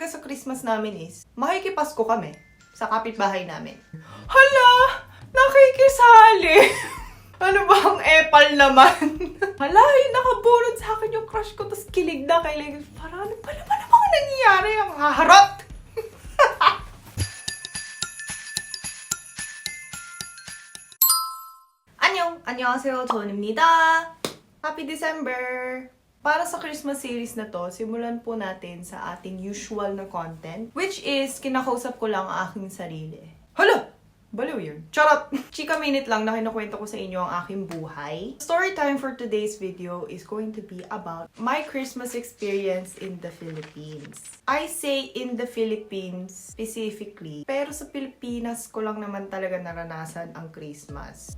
talaga sa Christmas namin is, makikipasko kami sa kapitbahay namin. Hala! Nakikisali! Ano ba ang epal naman? Hala, yung nakaburod sa akin yung crush ko, tapos kilig na kailig. Parang ano pa naman ang mga nangyayari? Ang haharot! 안녕하세요, 조은입니다. Happy December! Para sa Christmas series na to, simulan po natin sa ating usual na content, which is, kinakausap ko lang ang aking sarili. Hala! Baliw yun. Charot! Chika minute lang na kinukwento ko sa inyo ang aking buhay. Story time for today's video is going to be about my Christmas experience in the Philippines. I say in the Philippines specifically, pero sa Pilipinas ko lang naman talaga naranasan ang Christmas.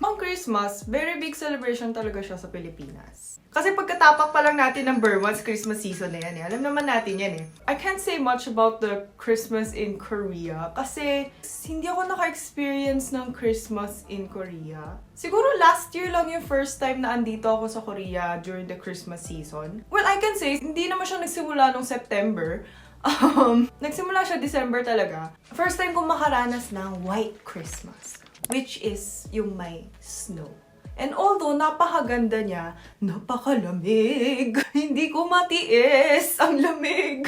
Ang Christmas, very big celebration talaga siya sa Pilipinas. Kasi pagkatapak pa lang natin ng Burmans, Christmas season na yan eh. Alam naman natin yan eh. I can't say much about the Christmas in Korea kasi hindi ako naka-experience ng Christmas in Korea. Siguro last year lang yung first time na andito ako sa Korea during the Christmas season. Well, I can say, hindi naman siya nagsimula nung September. Nagsimula siya December talaga. First time kong makaranas ng White Christmas, which is yung may snow. And although napakaganda niya, napakalamig. Hindi ko matiis ang lamig.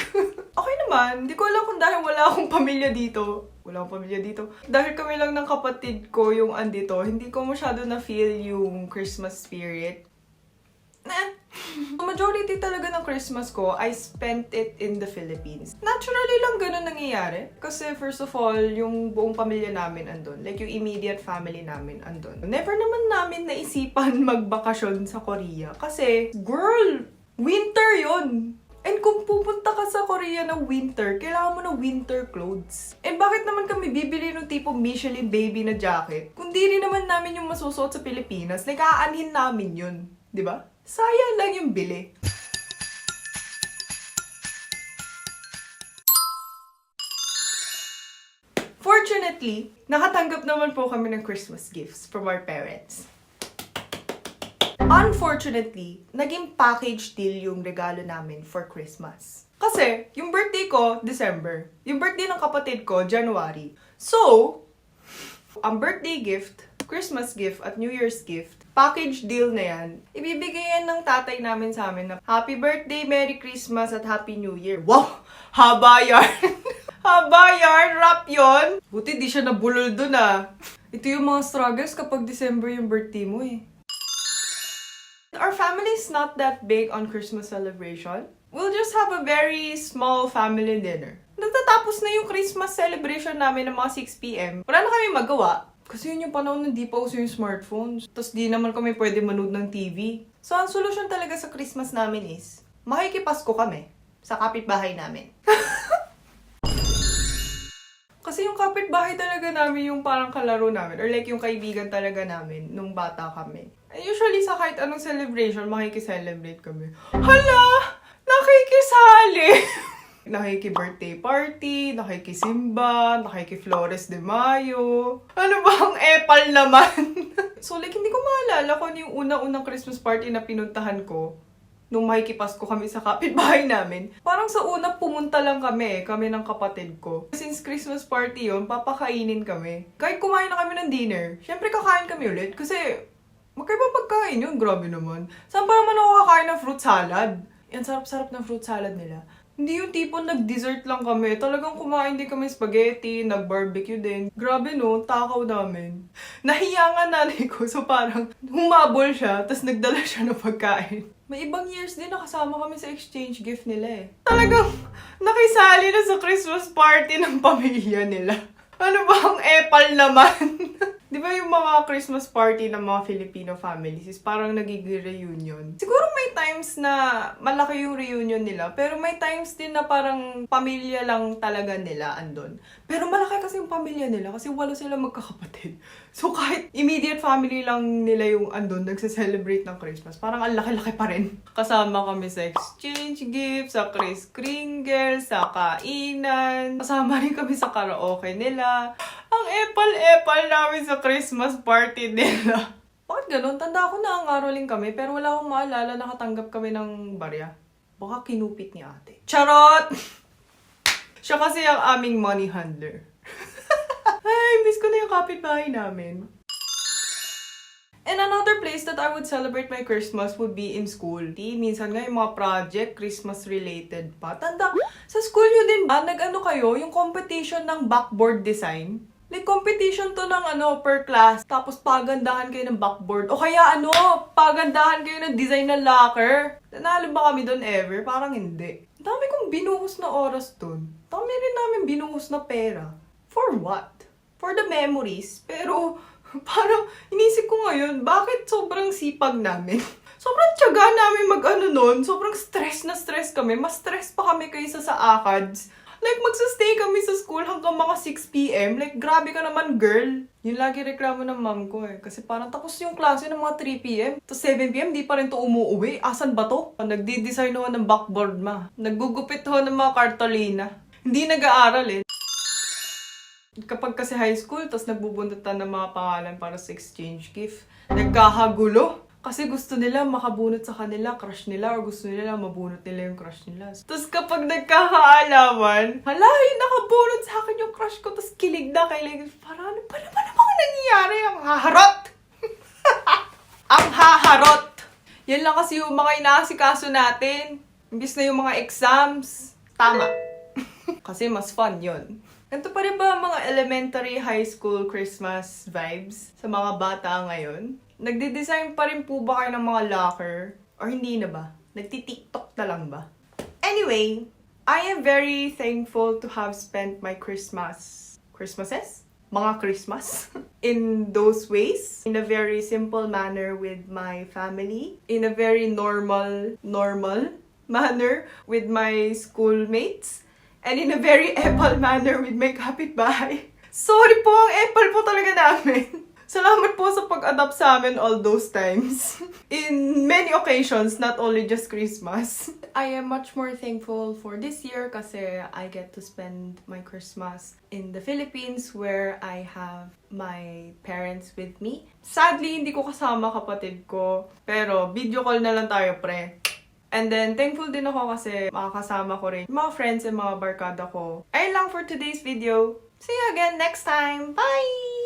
Okay naman, hindi ko alam kung dahil wala akong pamilya dito. Wala akong pamilya dito. Dahil kami lang ng kapatid ko yung andito, hindi ko masyado na-feel yung Christmas spirit. Majority talaga ng Christmas ko, I spent it in the Philippines. Naturally lang ganun nangyayari. Kasi first of all, yung buong pamilya namin andun. Like yung immediate family namin andun. Never naman namin naisipan magbakasyon sa Korea. Kasi, girl, winter yon. And kung pupunta ka sa Korea ng winter, kailangan mo ng winter clothes. And bakit naman kami bibili ng tipo Michelin baby na jacket? Kung di rin naman namin yung masusuot sa Pilipinas, like aanhin namin yun. Diba? Sayang lang yung bili. Fortunately, nakatanggap naman po kami ng Christmas gifts from our parents. Unfortunately, naging package deal yung regalo namin for Christmas. Kasi, yung birthday ko, December. Yung birthday ng kapatid ko, January. So, ang birthday gift, Christmas gift, at New Year's gift, package deal na yan, ibibigay yan ng tatay namin sa amin na Happy Birthday, Merry Christmas, at Happy New Year. Wow! Haba yarn! Haba yarn! Rap yun! Buti di siya nabulol dun ah. Ito yung mga struggles kapag December yung birthday mo eh. Our family is not that big on Christmas celebration. We'll just have a very small family dinner. Natatapos na yung Christmas celebration namin ng mga 6 p.m. Wala na kami magawa. Kasi yun yung panahon na di pa uso yung smartphones. Tapos di naman kami pwede manood ng TV. So, ang solusyon talaga sa Christmas namin is, makikipasko kami sa kapitbahay namin. Kasi yung kapitbahay talaga namin yung parang kalaro namin. Or like yung kaibigan talaga namin nung bata kami. And usually sa kahit anong celebration, makikiselebrate kami. Hala! Nakikisali! Nakiki-birthday party, nakikisimba, nakiki-Flores de Mayo. Ano ba ang epal naman? So like, hindi ko maalala kung ano yung unang-unang Christmas party na pinuntahan ko nung makikipasko kami sa kapitbahay namin. Parang sa una, pumunta lang kami ng kapatid ko. Since Christmas party yun, papakainin kami. Kahit kumain na kami ng dinner, syempre kakain kami ulit kasi magkaibang pagkain yun, grabe naman. Saan pa naman ako kakain ng fruit salad? Yan, sarap-sarap ng fruit salad nila. Hindi yung tipo nag-dessert lang kami. Talagang kumain din kami spaghetti, nag-barbecue din. Grabe no, takaw namin. Nahiya nga nanay ko, so parang humabol siya, tapos nagdala siya ng pagkain. May ibang years din nakasama kami sa exchange gift nila eh. Talagang nakisali na sa Christmas party ng pamilya nila. Ano ba ang epal naman? Di ba yung mga Christmas party ng mga Filipino families is parang nagiging reunion? Siguro may times na malaki yung reunion nila, pero may times din na parang pamilya lang talaga nila andun. Pero malaki kasi yung pamilya nila kasi wala sila magkakapatid. So kahit immediate family lang nila yung andun, nagse-celebrate ng Christmas, parang ang laki-laki pa rin. Kasama kami sa exchange gifts, sa Kris Kringle, sa kainan. Kasama rin kami sa karaoke nila. Ang epal-epal namin sa Christmas party nila. Bakit ganun? Tanda ko na ang araling kami, pero wala akong maalala nakatanggap kami ng barya. Baka kinupit ni ate. Charot! Siya kasi ang aming money handler. Ay, miss ko na yung kapitbahay namin. And another place that I would celebrate my Christmas would be in school. Minsan nga yung mga project, Christmas-related pa. Tanda, sa school nyo din ba, nag-ano kayo, yung competition ng backboard design? Like, competition to ng per class. Tapos, pagandahan kayo ng backboard. O kaya pagandahan kayo ng design ng locker. Nanalo ba kami doon ever? Parang hindi. Dami kong binuhos na oras doon. Dami rin namin binuhos na pera. For what? For the memories. Pero, parang inisip ko ngayon, bakit sobrang sipag namin? Sobrang tiyaga namin nun. Sobrang stress na stress kami. Mas stress pa kami kaysa sa ACADS. Like, magsastay kami sa school hanggang mga 6 p.m. Like, grabe ka naman, girl. Yun lagi reklamo ng mom ko eh. Kasi parang tapos yung klase ng mga 3 p.m. Tapos 7 p.m. di pa rin to umuwi. Asan ba to? Nagdi-design ho ng backboard ma. Naggugupit ho ng mga kartolina. Hindi nag-aaral eh. Kapag kasi high school, tapos nagbubundutan ng mga pangalan para sa exchange gift, nagkakagulo. Kasi gusto nila makabunot sa kanila, crush nila, or gusto nila mabunot nila yung crush nila. Tapos kapag nagkakaalaman, hala, yung nakabunot sa akin yung crush ko, tapos kilig na, parang ano pa naman ang mga nangyayari? Ang haharot! Ang haharot! Yan lang kasi yung mga inaasikaso natin. Imbis na yung mga exams. Tama. Kasi mas fun yun. Ganito pa rin ba mga elementary, high school, Christmas vibes sa mga bata ngayon? Nagde-design pa rin po ba kayo ng mga locker? Or hindi na ba? Nagti-TikTok na lang ba? Anyway, I am very thankful to have spent my Christmases? Mga Christmas? In those ways. In a very simple manner with my family. In a very normal manner with my schoolmates. And in a very epal manner with my kapitbahay. Sorry po, ang epal po talaga namin. Salamat po sa pag-adapt sa amin all those times. In many occasions, not only just Christmas. I am much more thankful for this year kasi I get to spend my Christmas in the Philippines where I have my parents with me. Sadly, hindi ko kasama kapatid ko. Pero video call na lang tayo, pre. And then, thankful din ako kasi makakasama ko rin mga friends and mga barkada ko. Ayun lang for today's video. See you again next time. Bye!